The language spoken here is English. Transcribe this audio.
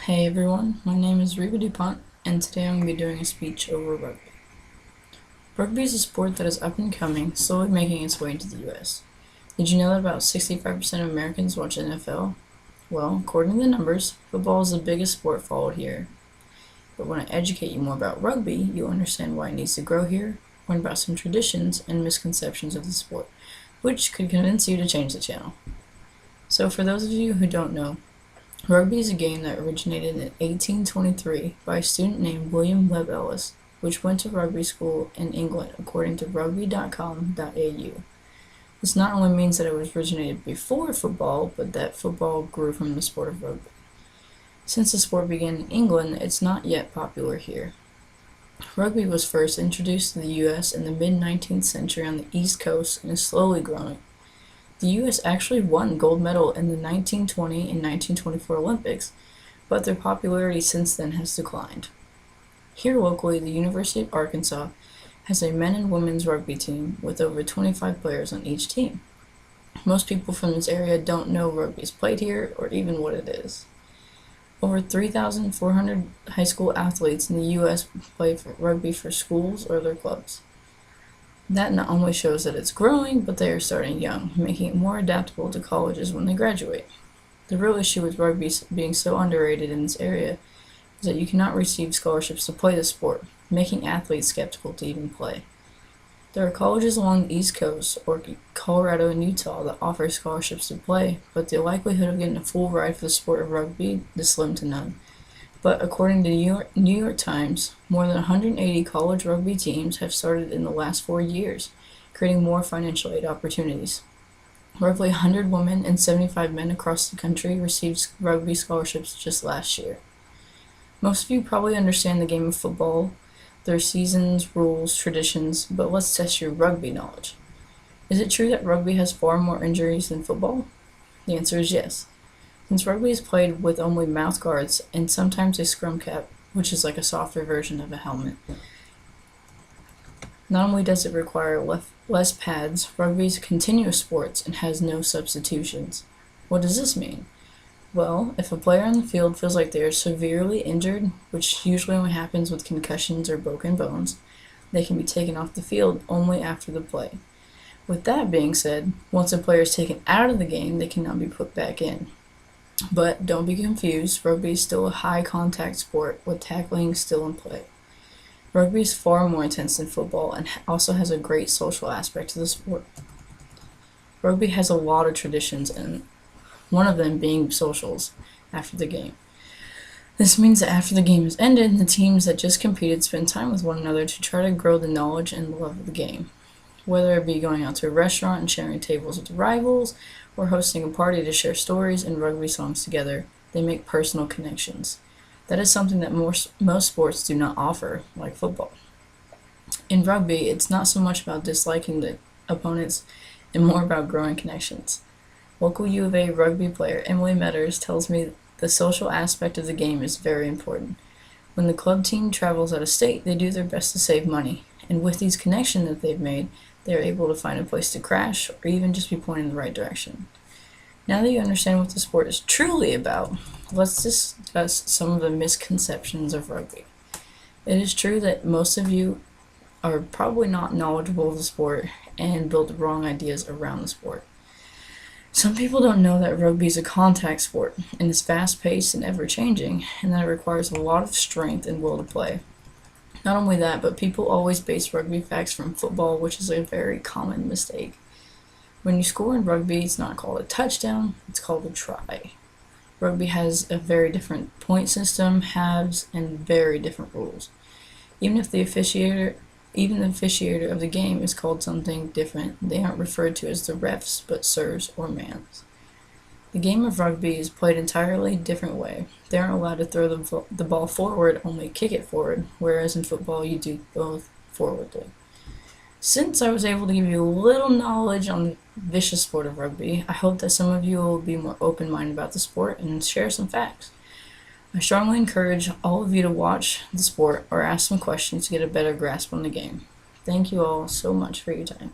Hey everyone, my name is Reba DuPont, and today I'm going to be doing a speech over rugby. Rugby is a sport that is up and coming, slowly making its way into the US. Did you know that about 65% of Americans watch NFL? Well, according to the numbers, football is the biggest sport followed here. But when I educate you more about rugby, you'll understand why it needs to grow here, learn about some traditions and misconceptions of the sport, which could convince you to change the channel. So for those of you who don't know, rugby is a game that originated in 1823 by a student named William Webb Ellis, which went to rugby school in England according to rugby.com.au. This not only means that it was originated before football, but that football grew from the sport of rugby. Since the sport began in England, it's not yet popular here. Rugby was first introduced to the US in the mid-19th century on the East Coast and is slowly growing. The US actually won gold medal in the 1920 and 1924 Olympics, but their popularity since then has declined. Here locally, the University of Arkansas has a men and women's rugby team with over 25 players on each team. Most people from this area don't know rugby is played here or even what it is. Over 3,400 high school athletes in the US play for rugby for schools or their clubs. That not only shows that it's growing, but they are starting young, making it more adaptable to colleges when they graduate. The real issue with rugby being so underrated in this area is that you cannot receive scholarships to play the sport, making athletes skeptical to even play. There are colleges along the East Coast, or Colorado and Utah, that offer scholarships to play, but the likelihood of getting a full ride for the sport of rugby is slim to none. But according to the New York Times, more than 180 college rugby teams have started in the last 4 years, creating more financial aid opportunities. Roughly 100 women and 75 men across the country received rugby scholarships just last year. Most of you probably understand the game of football, their seasons, rules, traditions, but let's test your rugby knowledge. Is it true that rugby has far more injuries than football? The answer is yes. Since rugby is played with only mouth guards and sometimes a scrum cap, which is like a softer version of a helmet, not only does it require less pads, rugby is a continuous sport and has no substitutions. What does this mean? Well, if a player on the field feels like they are severely injured, which usually only happens with concussions or broken bones, they can be taken off the field only after the play. With that being said, once a player is taken out of the game, they cannot be put back in. But don't be confused, rugby is still a high contact sport with tackling still in play. Rugby is far more intense than football and also has a great social aspect to the sport. Rugby has a lot of traditions, and one of them being socials after the game. This means that after the game is ended, the teams that just competed spend time with one another to try to grow the knowledge and love of the game. Whether it be going out to a restaurant and sharing tables with rivals, or hosting a party to share stories and rugby songs together, they make personal connections. That is something that most sports do not offer, like football. In rugby, it's not so much about disliking the opponents and more about growing connections. Local U of A rugby player Emily Metters tells me the social aspect of the game is very important. When the club team travels out of state, they do their best to save money, and with these connections that they've made, they are able to find a place to crash or even just be pointed in the right direction. Now that you understand what the sport is truly about, let's discuss some of the misconceptions of rugby. It is true that most of you are probably not knowledgeable of the sport and build wrong ideas around the sport. Some people don't know that rugby is a contact sport and is fast-paced and ever-changing, and that it requires a lot of strength and will to play. Not only that, but people always base rugby facts from football, which is a very common mistake. When you score in rugby, it's not called a touchdown, it's called a try. Rugby has a very different point system, halves, and very different rules. Even the officiator of the game is called something different, they aren't referred to as the refs, but sirs or mans. The game of rugby is played entirely different way. They aren't allowed to throw the ball forward, only kick it forward, whereas in football you do both forwardly. Since I was able to give you a little knowledge on the vicious sport of rugby, I hope that some of you will be more open-minded about the sport and share some facts. I strongly encourage all of you to watch the sport or ask some questions to get a better grasp on the game. Thank you all so much for your time.